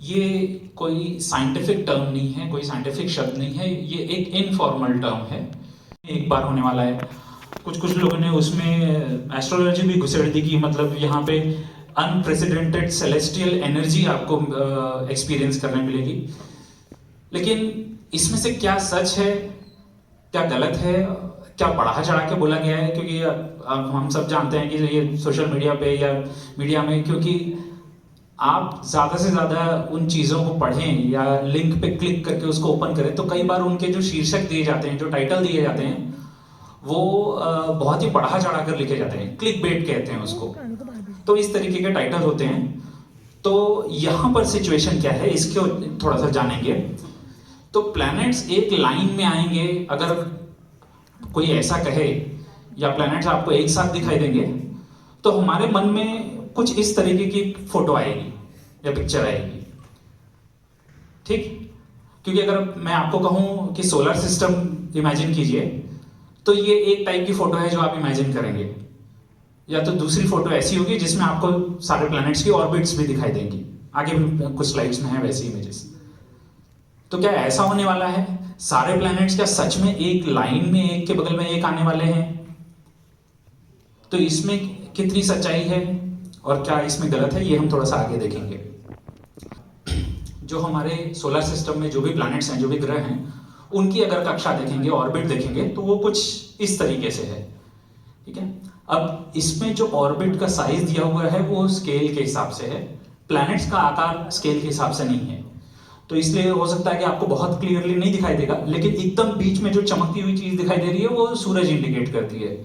ये कोई scientific term नहीं है, कोई साइंटिफिक शब्द नहीं है, ये एक इनफॉर्मल टर्म है। एक बार होने वाला है। कुछ कुछ लोगों ने उसमें एस्ट्रोलॉजी भी घुसेड़ दी कि मतलब यहाँ पे अनप्रेसिडेंटेड सेलेस्टियल एनर्जी आपको एक्सपीरियंस करने मिलेगी। लेकिन इसमें से क्या सच है, क्या गलत है, क्या बढ़ा चढ़ा के बोला गया है? क्योंकि हम सब जानते हैं कि ये सोशल मीडिया पे या मीडिया में, क्योंकि आप ज़्यादा से ज़्यादा उन चीज़ों को पढ़ें या लिंक पे क्लिक करके उसको ओपन करें तो कई बार उनके जो शीर्षक दिए जाते हैं, जो टाइटल दिए जाते हैं, वो बहुत ही बढ़ा चढ़ा कर लिखे जाते हैं। क्लिक बेट कहते हैं उसको। तो इस तरीके के टाइटल होते हैं। तो यहाँ पर सिचुएशन क्या है, इसको थोड़ा सा जानेंगे। तो प्लैनेट्स एक लाइन में आएंगे, अगर कोई ऐसा कहे, या प्लैनेट्स आपको एक साथ दिखाई देंगे, तो हमारे मन में कुछ इस तरीके की फोटो आएगी या पिक्चर आएगी। ठीक? क्योंकि अगर मैं आपको कहूं कि सोलर सिस्टम इमेजिन कीजिए, तो ये एक टाइप की फोटो है जो आप इमेजिन करेंगे। या तो दूसरी फोटो ऐसी होगी जिसमें आपको सारे प्लैनेट्स की ऑर्बिट्स भी दिखाई देंगी। आगे भी कुछ स्लाइड्स में है वैसी इमेजेस। तो क्या ऐसा होने वाला है? सारे प्लैनेट्स क्या सच में एक लाइन में एक के बगल में एक आने वाले हैं? तो इसमें कितनी सच्चाई है और क्या इसमें गलत है, ये हम थोड़ा सा आगे देखेंगे। जो हमारे सोलर सिस्टम में जो भी प्लैनेट्स हैं, जो भी ग्रह हैं, उनकी अगर कक्षा देखेंगे, ऑर्बिट देखेंगे, तो वो कुछ इस तरीके से है। ठीक है? अब इसमें जो ऑर्बिट का साइज दिया हुआ है वो स्केल के हिसाब से है। प्लैनेट्स का आकार स्केल के हिसाब से नहीं है। तो इसलिए हो सकता है कि आपको बहुत क्लियरली नहीं दिखाई देगा, लेकिन एकदम बीच में जो चमकती हुई चीज दिखाई दे रही है वो सूरज इंडिकेट करती है।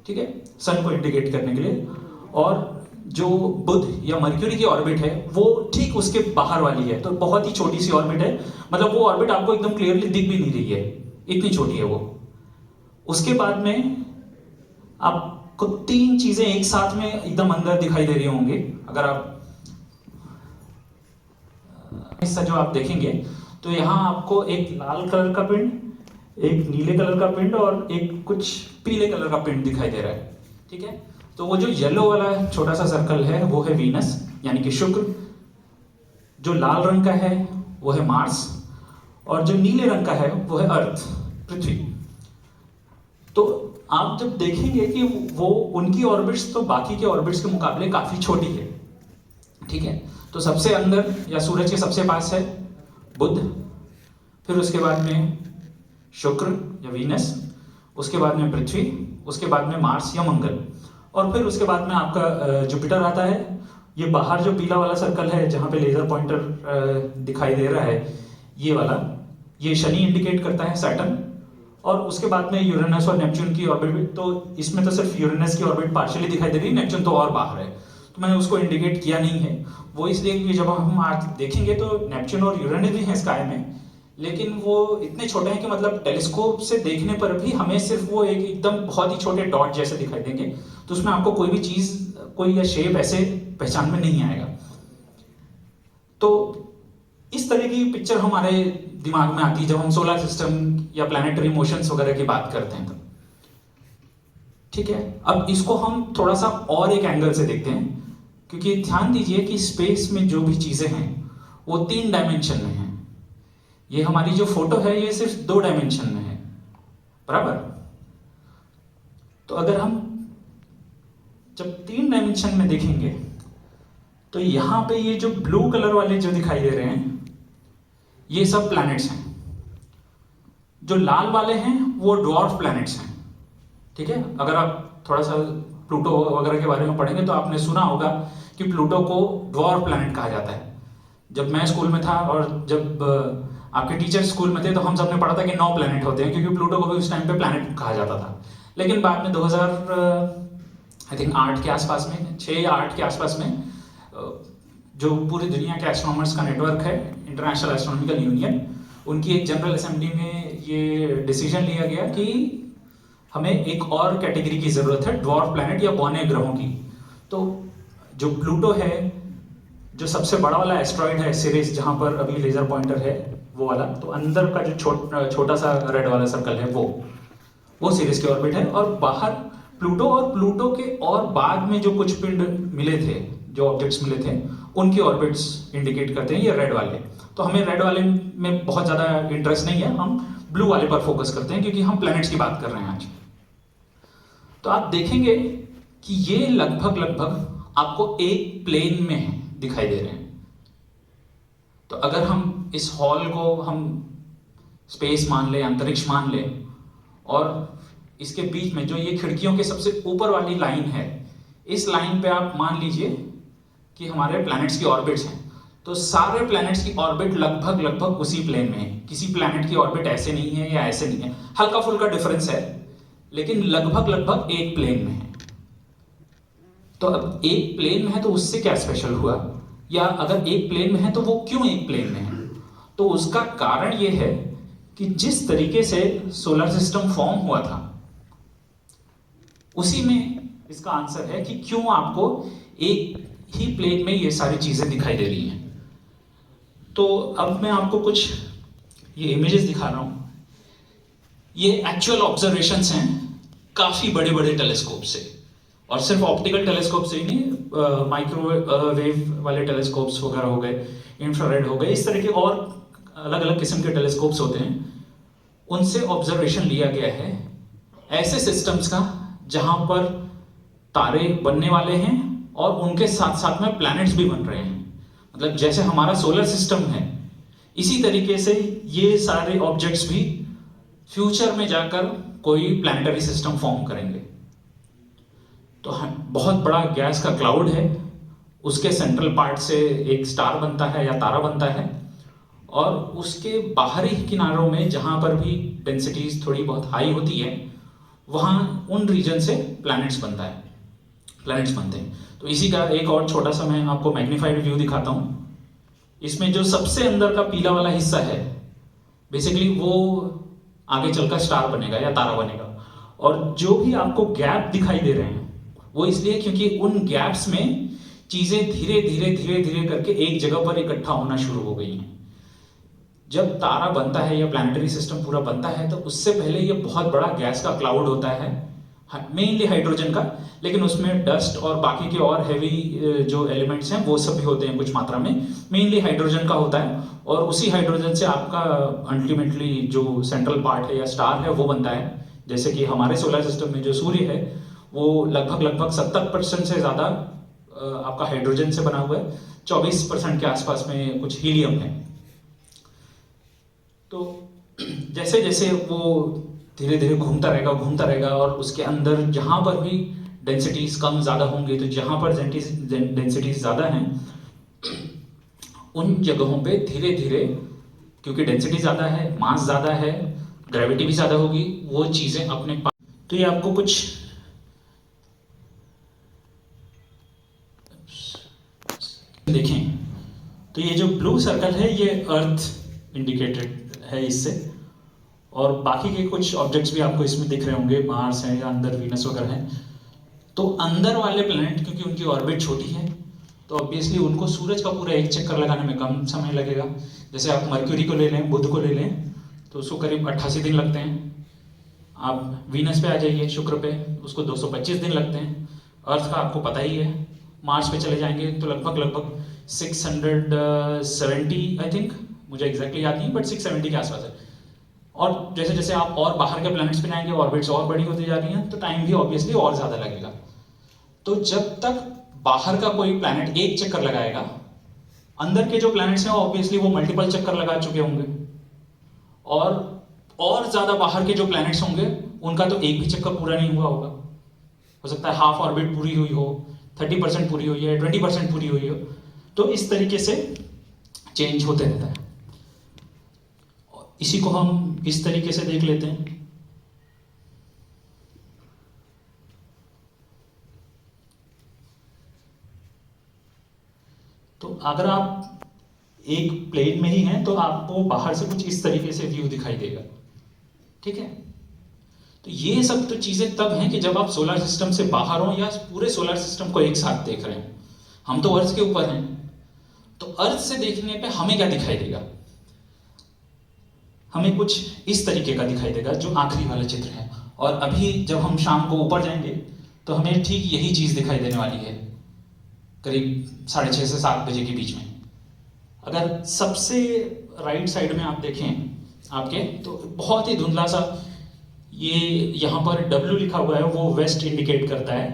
ठीक है? सन को इंडिकेट करने के लिए। और जो बुध या मर्क्यूरी की ऑर्बिट है वो ठीक उसके बाहर वाली है, तो बहुत ही छोटी सी ऑर्बिट है। मतलब वो ऑर्बिट आपको एकदम क्लियरली दिख भी नहीं रही है, इतनी छोटी है वो। उसके बाद में आपको तीन चीजें एक साथ में एकदम अंदर दिखाई दे रही होंगी। अगर आप हिस्सा जो आप देखेंगे, तो यहां आपको एक लाल कलर का पिंड, एक नीले कलर का पिंड और एक कुछ पीले कलर का पिंड दिखाई दे रहा है। ठीक है? तो वो जो येलो वाला छोटा सा सर्कल है वो है वीनस, यानी कि शुक्र। जो लाल रंग का है वो है मार्स, और जो नीले रंग का है वो है अर्थ, पृथ्वी। तो आप जब देखेंगे कि वो उनकी ऑर्बिट्स तो बाकी के ऑर्बिट्स के मुकाबले काफी छोटी है। ठीक है? तो सबसे अंदर या सूरज के सबसे पास है बुध, फिर उसके बाद में शुक्र या वीनस, उसके बाद में पृथ्वी, उसके बाद में मार्स या मंगल, और फिर उसके बाद में आपका जुपिटर आता है। ये बाहर जो पीला वाला सर्कल है जहां पे लेजर पॉइंटर दिखाई दे रहा है, ये वाला, ये शनि इंडिकेट करता है, सैटर्न। और उसके बाद में यूरेनस और नेपच्यून की ऑर्बिट। तो इसमें तो सिर्फ यूरेनस की ऑर्बिट पार्शियली दिखाई दे रही है, नेपच्यून तो और बाहर है, तो मैंने उसको इंडिकेट किया नहीं है। वो इसलिए कि जब हम आज देखेंगे तो नेपच्यून और यूरेनस भी हैं स्काई में, लेकिन वो इतने छोटे हैं कि मतलब टेलीस्कोप से देखने पर भी हमें सिर्फ वो एक एकदम बहुत ही छोटे डॉट जैसे दिखाई देंगे। तो उसमें आपको कोई भी चीज, कोई या शेप ऐसे पहचान में नहीं आएगा। तो इस तरह की पिक्चर हमारे दिमाग में आती है जब हम सोलर सिस्टम या प्लैनेटरी मोशंस वगैरह की बात करते हैं। तो ठीक है, अब इसको हम थोड़ा सा और एक एंगल से देखते हैं, क्योंकि ध्यान दीजिए कि स्पेस में जो भी चीजें हैं वो 3 डायमेंशन में है। ये हमारी जो फोटो है ये सिर्फ 2 डायमेंशन में है, बराबर? तो अगर हम जब 3 डायमेंशन में देखेंगे, तो यहां पे ये जो ब्लू कलर वाले जो दिखाई दे रहे हैं, ये सब प्लैनेट्स हैं। जो लाल वाले हैं वो ड्वार्फ प्लैनेट्स हैं। ठीक है? अगर आप थोड़ा सा प्लूटो वगैरह के बारे में पढ़ेंगे तो आपने सुना होगा कि प्लूटो को ड्वार्फ प्लैनेट कहा जाता है। जब मैं स्कूल में था और जब आपके टीचर स्कूल में थे, तो हम सब ने पढ़ा था कि 9 प्लैनेट होते हैं, क्योंकि प्लूटो को भी उस टाइम पे प्लैनेट कहा जाता था। लेकिन बाद में 2008 के आसपास में, 6 या 8 के आसपास में, जो पूरी दुनिया के एस्ट्रोनॉमर्स का नेटवर्क है, इंटरनेशनल एस्ट्रोनॉमिकल यूनियन, उनकी एक जनरल असेंबली में ये डिसीजन लिया गया कि हमें एक और कैटेगरी की जरूरत है, ड्वार्फ प्लैनेट या बौने ग्रहों की। तो जो प्लूटो है, जो सबसे बड़ा वाला एस्ट्रॉइड है सिरिस, जहां पर अभी लेजर पॉइंटर है वो वाला, तो अंदर का जो छोटा सा रेड वाला सर्कल है वो सिरिस के ऑर्बिट है। और बाहर प्लूटो, और प्लूटो के और बाद में जो कुछ पिंड मिले थे, जो ऑब्जेक्ट्स मिले थे, उनकी ऑर्बिट्स इंडिकेट करते हैं ये रेड वाले। तो हमें रेड वाले में बहुत ज़्यादा इंटरेस्ट नहीं है, हम ब्लू वाले पर फोकस करते हैं क्योंकि हम प्लैनेट्स की बात कर रहे हैं आज। तो आप देखेंगे कि ये लगभग लगभग आपको एक प्लेन में दिखाई दे रहे हैं। तो अगर हम इस हॉल को हम स्पेस मान लें, अंतरिक्ष मान लें, और इसके बीच में जो ये खिड़कियों के सबसे ऊपर वाली लाइन है, इस लाइन पे आप मान लीजिए कि हमारे प्लैनेट्स की ऑर्बिट्स हैं। तो सारे प्लैनेट्स की ऑर्बिट लगभग लगभग उसी प्लेन में है। किसी प्लैनेट की ऑर्बिट ऐसे नहीं है या ऐसे नहीं है, हल्का फुल्का डिफरेंस है, लेकिन लगभग लगभग एक प्लेन में है। तो अब एक प्लेन में है तो उससे क्या स्पेशल हुआ, या अगर एक प्लेन में है तो वो क्यों एक प्लेन में है? तो उसका कारण ये है कि जिस तरीके से सोलर सिस्टम फॉर्म हुआ था, उसी में इसका आंसर है कि क्यों आपको एक ही प्लेन में ये सारी चीजें दिखाई दे रही हैं। तो अब मैं आपको कुछ ये इमेजेस दिखा रहा हूं। ये एक्चुअल ऑब्जर्वेशंस हैं काफी बड़े बड़े टेलीस्कोप से, और सिर्फ ऑप्टिकल टेलीस्कोप से ही नहीं, माइक्रोवेव वाले टेलीस्कोप्स वगैरह हो गए, इंफ्रारेड हो गए, इस तरह के और अलग अलग किस्म के टेलीस्कोप्स होते हैं, उनसे ऑब्जर्वेशन लिया गया है ऐसे सिस्टम्स का जहां पर तारे बनने वाले हैं और उनके साथ साथ में प्लैनेट्स भी बन रहे हैं। मतलब जैसे हमारा सोलर सिस्टम है, इसी तरीके से ये सारे ऑब्जेक्ट्स भी फ्यूचर में जाकर कोई प्लैनेटरी सिस्टम फॉर्म करेंगे। तो बहुत बड़ा गैस का क्लाउड है, उसके सेंट्रल पार्ट से एक स्टार बनता है या तारा बनता है, और उसके बाहरी किनारों में जहां पर भी डेंसिटीज थोड़ी बहुत हाई होती है, वहां उन रीजन से प्लैनेट्स बनते हैं। तो इसी का एक और छोटा सा मैं आपको मैग्नीफाइड व्यू दिखाता हूं। इसमें जो सबसे अंदर का पीला वाला हिस्सा है, बेसिकली वो आगे चलकर स्टार बनेगा या तारा बनेगा, और जो भी आपको गैप दिखाई दे रहे हैं वो इसलिए क्योंकि उन गैप्स में चीजें धीरे धीरे धीरे धीरे करके एक जगह पर इकट्ठा होना शुरू हो गई हैं। जब तारा बनता है या प्लैनेटरी सिस्टम पूरा बनता है तो उससे पहले ये बहुत बड़ा गैस का क्लाउड होता है, मेनली हाइड्रोजन का, लेकिन उसमें डस्ट और बाकी के और हैवी जो एलिमेंट्स हैं वो सब भी होते हैं कुछ मात्रा में। मेनली हाइड्रोजन का होता है, और उसी हाइड्रोजन से आपका अल्टीमेटली जो सेंट्रल पार्ट है या स्टार है वो बनता है। जैसे कि हमारे सोलर सिस्टम में जो सूर्य है वो लगभग 70% से ज़्यादा आपका हाइड्रोजन से बना हुआ है, 24% के आसपास में कुछ हीलियम है। तो जैसे जैसे वो धीरे धीरे घूमता रहेगा, और उसके अंदर जहां पर भी डेंसिटीज कम ज़्यादा होंगे, तो जहां पर डेंसिटीज ज़्यादा हैं उन जगहों पे धीरे धीरे, क्योंकि डेंसिटी ज़्यादा है, मास ज़्यादा है, ग्रेविटी भी ज़्यादा होगी, वो चीज़ें अपने पास। तो ये आपको कुछ देखें, तो ये जो ब्लू सर्कल है ये अर्थ इंडिकेटेड है इससे, और बाकी के कुछ ऑब्जेक्ट्स भी आपको इसमें दिख रहे होंगे, मार्स है या अंदर वीनस वगैरह है। तो अंदर वाले प्लैनेट क्योंकि उनकी ऑर्बिट छोटी है, तो ऑब्वियसली उनको सूरज का पूरा एक चक्कर लगाने में कम समय लगेगा। जैसे आप मर्क्यूरी को ले लें, बुध को ले लें, तो उसको करीब 88 दिन लगते हैं। आप वीनस पे आ जाइए, शुक्र पे, उसको 225 दिन लगते हैं। अर्थ का आपको पता ही है। मार्स पे चले जाएंगे तो लगभग 670 आई थिंक, मुझे एग्जैक्टली याद नहीं, बट 670 के आसपास है। और जैसे जैसे आप और बाहर के प्लैनेट्स पे जाएंगे, ऑर्बिट्स और बड़ी होती जा रही हैं, तो टाइम भी ऑब्वियसली और ज़्यादा लगेगा। तो जब तक बाहर का कोई प्लैनेट एक चक्कर लगाएगा, अंदर के जो प्लैनेट्स हैं ऑब्वियसली वो मल्टीपल चक्कर लगा चुके होंगे, और ज़्यादा बाहर के जो प्लैनेट्स होंगे उनका तो एक भी चक्कर पूरा नहीं हुआ होगा। हो सकता है हाफ ऑर्बिट पूरी हुई हो, 30% पूरी हुई है, 20% पूरी हुई हो। तो इस तरीके से चेंज होते रहता है। इसी को हम इस तरीके से देख लेते हैं। तो अगर आप एक प्लेन में ही हैं तो आपको बाहर से कुछ इस तरीके से व्यू दिखाई देगा, ठीक है। तो ये सब तो चीजें तब हैं कि जब आप सोलर सिस्टम से बाहर हो या पूरे सोलर सिस्टम को एक साथ देख रहे हैं। हम तो अर्थ के ऊपर हैं, तो अर्थ से देखने पे हमें क्या दिखाई देगा? हमें कुछ इस तरीके का दिखाई देगा जो आखिरी वाला चित्र है। और अभी जब हम शाम को ऊपर जाएंगे तो हमें ठीक यही चीज दिखाई देने वाली है। करीब 6:30 से 7 बजे के बीच में। अगर सबसे राइट साइड में आप देखें आपके, तो बहुत ही धुंधला सा ये यहाँ पर W लिखा हुआ है, वो वेस्ट इंडिकेट करता है।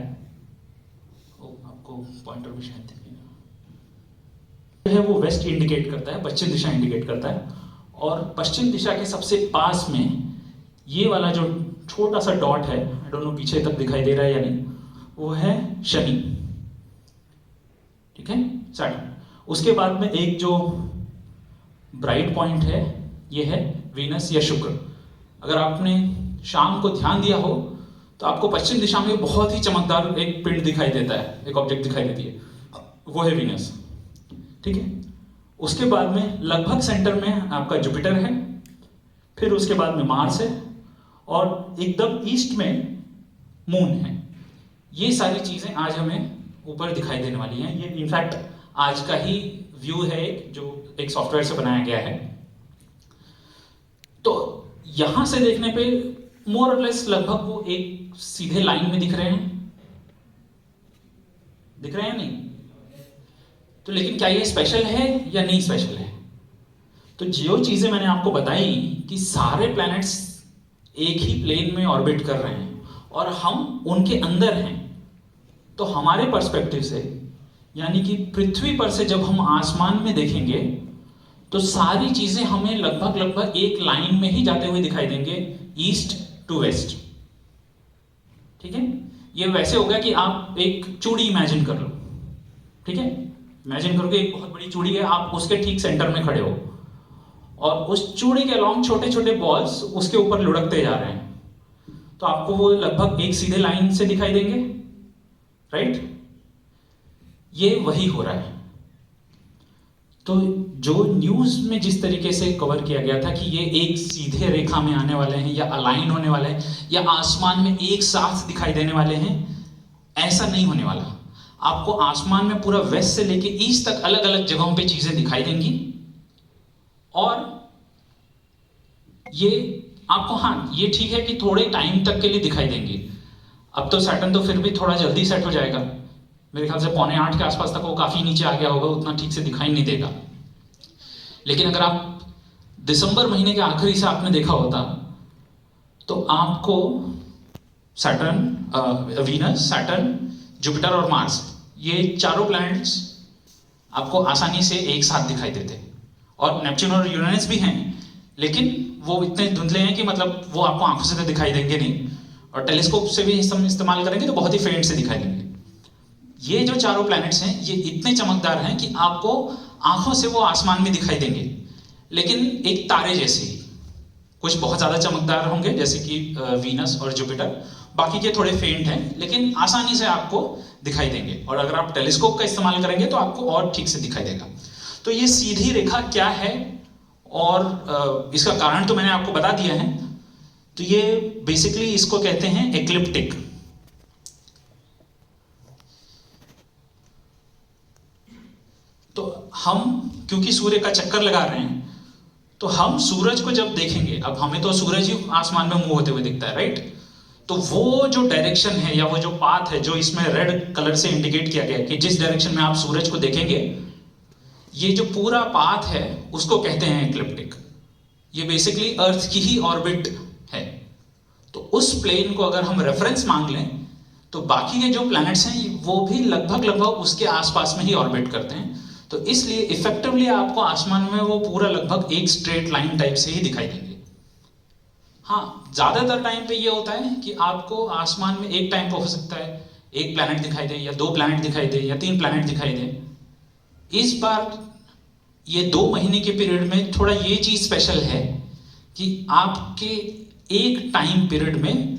आपको पॉइंटर भी शायद है, वो वेस्ट इंडिकेट करता है, पश्चिम दिशा इंडिकेट करता है। और पश्चिम दिशा के सबसे पास में ये वाला जो छोटा सा डॉट है, आई डोंट नो पीछे तक दिखाई दे रहा है या नहीं, वो है शनि। ठीक है, सैटर्न। उसके बाद में एक जो ब्राइट पॉइंट है, ये है वीनस या शुक्र। अगर आपने शाम को ध्यान दिया हो तो आपको पश्चिम दिशा में बहुत ही चमकदार एक पिंड दिखाई देता है, एक ऑब्जेक्ट दिखाई देती है, वो है वीनस। ठीक है, उसके बाद में लगभग सेंटर में आपका जुपिटर है, फिर उसके बाद में मार्स है, और एकदम ईस्ट में मून है। ये सारी चीजें आज हमें ऊपर दिखाई देने वाली हैं। ये इनफैक्ट आज का ही व्यू है जो एक सॉफ्टवेयर से बनाया गया है। तो यहां से देखने पे मोर और लेस लगभग वो एक सीधे लाइन में दिख रहे हैं, दिख रहे हैं नहीं? तो लेकिन क्या ये स्पेशल है या नहीं स्पेशल है? तो जो चीजें मैंने आपको बताई कि सारे प्लैनेट्स एक ही प्लेन में ऑर्बिट कर रहे हैं और हम उनके अंदर हैं, तो हमारे पर्सपेक्टिव से, यानी कि पृथ्वी पर से जब हम आसमान में देखेंगे तो सारी चीजें हमें लगभग एक लाइन में ही जाते हुए दिखाई देंगे, ईस्ट टू वेस्ट। ठीक है, ये वैसे होगा कि आप एक चूड़ी इमेजिन कर लो। ठीक है, इमेजिन करो कि एक बहुत बड़ी चूड़ी है, आप उसके ठीक सेंटर में खड़े हो और उस चूड़ी के अलोंग छोटे छोटे बॉल्स उसके ऊपर लुढ़कते जा रहे हैं, तो आपको वो लगभग एक सीधे लाइन से दिखाई देंगे, राइट? ये वही हो रहा है। तो जो न्यूज में जिस तरीके से कवर किया गया था कि ये एक सीधे रेखा में आने वाले हैं या अलाइन होने वाले हैं या आसमान में एक साथ दिखाई देने वाले हैं, ऐसा नहीं होने वाला। आपको आसमान में पूरा वेस्ट से लेके ईस्ट तक अलग अलग जगहों पे चीजें दिखाई देंगी, और ये आपको, हाँ ये ठीक है कि थोड़े टाइम तक के लिए दिखाई देंगी। अब तो सैटर्न तो फिर भी थोड़ा जल्दी सेट हो जाएगा, मेरे ख्याल से 7:45 के आसपास तक वो काफी नीचे आ गया होगा, उतना ठीक से दिखाई नहीं देगा। लेकिन अगर आप दिसंबर महीने के आखिरी से आपने देखा होता तो आपको सैटर्न, वीनस, सैटर्न, जुपिटर और मार्स, ये चारों प्लैनेट्स आपको आसानी से एक साथ दिखाई देते। और नेपच्यून और यूरेनस भी हैं, लेकिन वो इतने धुंधले हैं कि मतलब वो आपको आंखों से तो दिखाई देंगे नहीं, और टेलीस्कोप से भी इस्तेमाल करेंगे तो बहुत ही फेंट से दिखाई देंगे। ये जो चारों प्लैनेट्स हैं ये इतने चमकदार हैं कि आपको आंखों से वो आसमान में दिखाई देंगे, लेकिन एक तारे जैसे ही। कुछ बहुत ज्यादा चमकदार होंगे जैसे कि वीनस और जुपिटर, बाकी के थोड़े फेंट हैं लेकिन आसानी से आपको दिखाई देंगे। और अगर आप टेलीस्कोप का इस्तेमाल करेंगे तो आपको और ठीक से दिखाई देगा। तो ये सीधी रेखा क्या है और इसका कारण तो मैंने आपको बता दिया है। तो ये बेसिकली इसको कहते हैं एक्लिप्टिक। तो हम क्योंकि सूर्य का चक्कर लगा रहे हैं, तो हम सूरज को जब देखेंगे, अब हमें तो सूरज ही आसमान में मूव होते हुए दिखता है, राइट? तो वो जो डायरेक्शन है या वो जो पाथ है जो इसमें रेड कलर से इंडिकेट किया गया है कि जिस डायरेक्शन में आप सूरज को देखेंगे, ये जो पूरा पाथ है उसको कहते हैं एक्लिप्टिक। ये बेसिकली अर्थ की ही ऑर्बिट है। तो उस प्लेन को अगर हम रेफरेंस मांग लें तो बाकी के जो प्लैनेट्स हैं वो भी लगभग उसके आसपास में ही ऑर्बिट करते हैं। तो इसलिए इफेक्टिवली आपको आसमान में वो पूरा लगभग एक स्ट्रेट लाइन टाइप से ही दिखाई देंगे। हाँ, ज्यादातर टाइम पे ये होता है कि आपको आसमान में एक टाइम पे हो सकता है एक प्लैनेट दिखाई दे, या 2 प्लैनेट दिखाई दे, या 3 प्लैनेट दिखाई दे। इस बार ये 2 महीने के पीरियड में थोड़ा ये चीज स्पेशल है कि आपके एक टाइम पीरियड में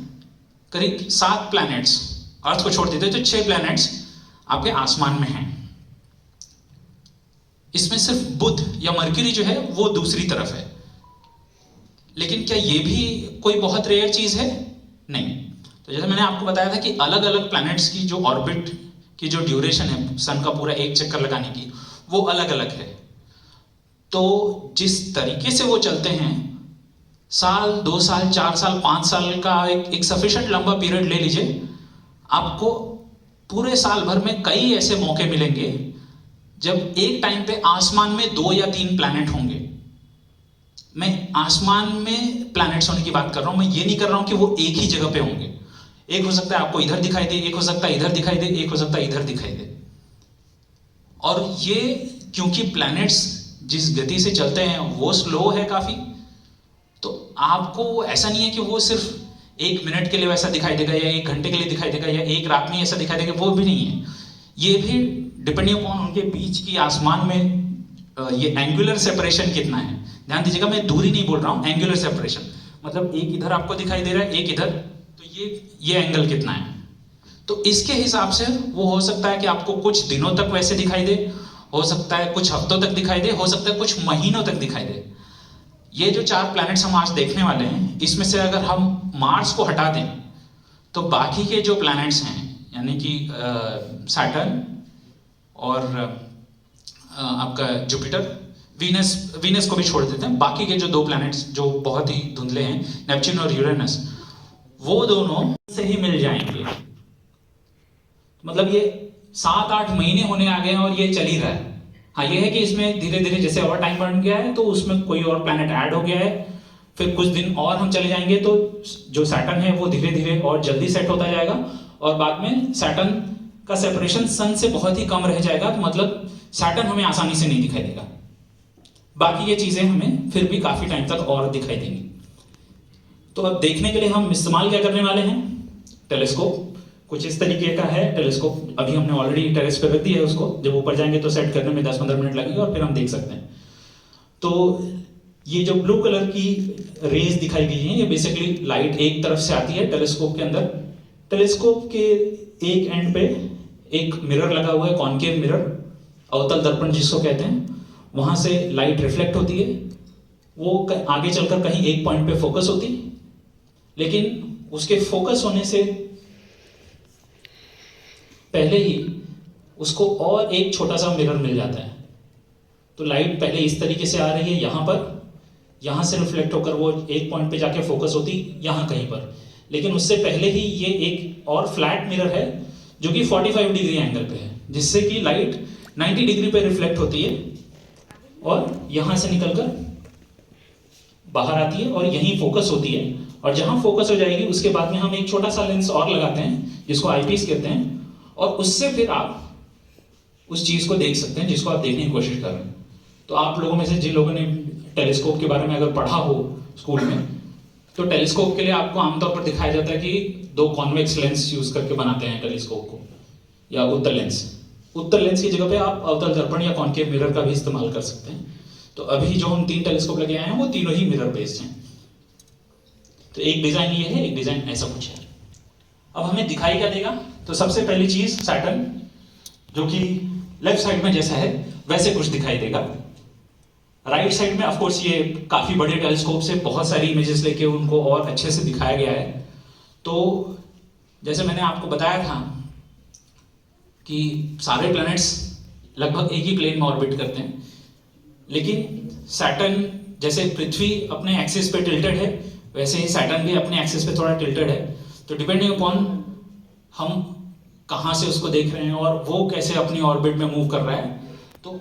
करीब 7 प्लैनेट्स, अर्थ को छोड़ देते तो 6 प्लैनेट्स आपके आसमान में हैं। इसमें सिर्फ बुध या मरकरी जो है वो दूसरी तरफ है। लेकिन क्या ये भी कोई बहुत रेयर चीज है? नहीं। तो जैसे मैंने आपको बताया था कि अलग अलग प्लैनेट्स की जो ऑर्बिट की जो ड्यूरेशन है सन का पूरा एक चक्कर लगाने की, वो अलग अलग है। तो जिस तरीके से वो चलते हैं, साल, 2 साल, 4 साल, 5 साल का एक सफिशिएंट लंबा पीरियड ले लीजिए, आपको पूरे साल भर में कई ऐसे मौके मिलेंगे जब एक टाइम पे आसमान में 2 या 3 प्लैनेट होंगे। मैं आसमान में प्लैनेट्स होने की बात कर रहा हूं, मैं ये नहीं कर रहा हूं कि वो एक ही जगह पे होंगे। एक हो सकता है आपको इधर दिखाई दे, एक हो सकता है इधर दिखाई दे, एक हो सकता है इधर दिखाई दे। और ये क्योंकि प्लैनेट्स जिस गति से चलते हैं वो स्लो है काफी, तो आपको ऐसा नहीं है कि वो सिर्फ 1 मिनट के लिए वैसा दिखाई देगा या 1 घंटे के लिए दिखाई देगा या एक रात में ऐसा दिखाई देगा, वो भी नहीं है। ये भी डिपेंडिंग अपॉन उनके बीच की आसमान में ये एंगुलर सेपरेशन कितना है। ध्यान दीजिएगा, मैं दूरी नहीं बोल रहा हूं, एंगुलर सेपरेशन मतलब एक इधर आपको दिखाई दे रहा है, एक इधर, तो ये एंगल कितना है। तो इसके हिसाब से वो हो सकता है कि आपको कुछ दिनों तक वैसे दिखाई दे, हो सकता है कुछ हफ्तों तक दिखाई दे, हो सकता है कुछ महीनों तक दिखाई दे। ये जो 4 प्लैनेट्स हम आज देखने वाले हैं, इसमें से अगर हम मार्स को हटा दें तो बाकी के जो प्लैनेट्स हैं, यानी कि सैटर्न और आपका जुपिटर, वीनस को भी छोड़ देते हैं, बाकी के जो 2 प्लैनेट्स जो बहुत ही धुंधले हैं, नेपच्यून और यूरेनस, वो दोनों से ही मिल जाएंगे। मतलब ये 7-8 महीने होने आ गए हैं और ये चल ही रहा है। हाँ, ये है कि इसमें धीरे धीरे जैसे और टाइम बढ़ गया है तो उसमें कोई और प्लैनेट ऐड हो गया है, फिर कुछ दिन और हम चले जाएंगे तो जो सैटर्न है वो धीरे धीरे और जल्दी सेट होता जाएगा, और बाद में सैटर्न का सेपरेशन सन से बहुत ही कम रह जाएगा, तो मतलब सैटर्न हमें आसानी से नहीं दिखाई देगा। बाकी ये चीजें हमें फिर भी काफी टाइम तक और दिखाई देंगी। तो अब देखने के लिए हम इस्तेमाल क्या करने वाले हैं, टेलीस्कोप। कुछ इस तरीके का है टेलीस्कोप, अभी हमने ऑलरेडी टेरेस पे रख दिया है उसको, जब ऊपर जाएंगे तो सेट करने में 10-15 मिनट लगेगा और फिर हम देख सकते हैं। तो ये जो ब्लू कलर की रेज दिखाई गई है, ये बेसिकली लाइट एक तरफ से आती है टेलीस्कोप के अंदर। टेलीस्कोप के एक एंड पे एक मिरर लगा हुआ है, कॉनकेव मिरर, अवतल दर्पण जिसको कहते हैं। वहां से लाइट रिफ्लेक्ट होती है, वो आगे चलकर कहीं एक पॉइंट पे फोकस होती है, लेकिन उसके फोकस होने से पहले ही उसको और एक छोटा सा मिरर मिल जाता है। तो लाइट पहले इस तरीके से आ रही है यहां पर, यहां से रिफ्लेक्ट होकर वो एक पॉइंट पे जाके फोकस होती यहां कहीं पर, लेकिन उससे पहले ही ये एक और फ्लैट मिरर है जो कि 45 डिग्री एंगल पे है, जिससे कि लाइट 90 डिग्री पे रिफ्लेक्ट होती है और यहां से निकलकर बाहर आती है और यहीं फोकस होती है। और जहां फोकस हो जाएगी उसके बाद में हम एक छोटा सा लेंस और लगाते हैं जिसको आईपीस कहते हैं, और उससे फिर आप उस चीज को देख सकते हैं जिसको आप देखने की कोशिश कर रहे हैं। तो आप लोगों में से जिन लोगों ने टेलीस्कोप के बारे में अगर पढ़ा हो स्कूल में, तो टेलीस्कोप के लिए आपको आमतौर पर दिखाया जाता है कि 2 कॉन्वेक्स लेंस यूज करके बनाते हैं टेलीस्कोप को, या उत्तल लेंस। उत्तल लेंस की जगह पे आप अवतल दर्पण या कॉनकेव मिरर का भी इस्तेमाल कर सकते हैं। तो अभी जो हम 3 टेलीस्कोप लगे आए हैं वो तीनों ही मिरर बेस्ड हैं। तो एक डिजाइन ये है, एक डिजाइन ऐसा कुछ है। अब हमें दिखाई क्या देगा, तो सबसे पहली चीज सैटर्न, जो कि लेफ्ट साइड में जैसा है वैसे कुछ दिखाई देगा। राइट साइड में ऑफ कोर्स ये काफी बड़े टेलीस्कोप से बहुत सारी इमेजेस लेके उनको और अच्छे से दिखाया गया है। तो जैसे मैंने आपको बताया था कि सारे प्लैनेट्स लगभग एक ही प्लेन में ऑर्बिट करते हैं, लेकिन सैटर्न जैसे पृथ्वी अपने एक्सिस पे टिल्टेड है, वैसे ही सैटर्न भी अपने एक्सिस पे थोड़ा टिल्टेड है। तो डिपेंडिंग अपॉन हम कहां से उसको देख रहे हैं और वो कैसे अपनी ऑर्बिट में मूव कर रहा है, तो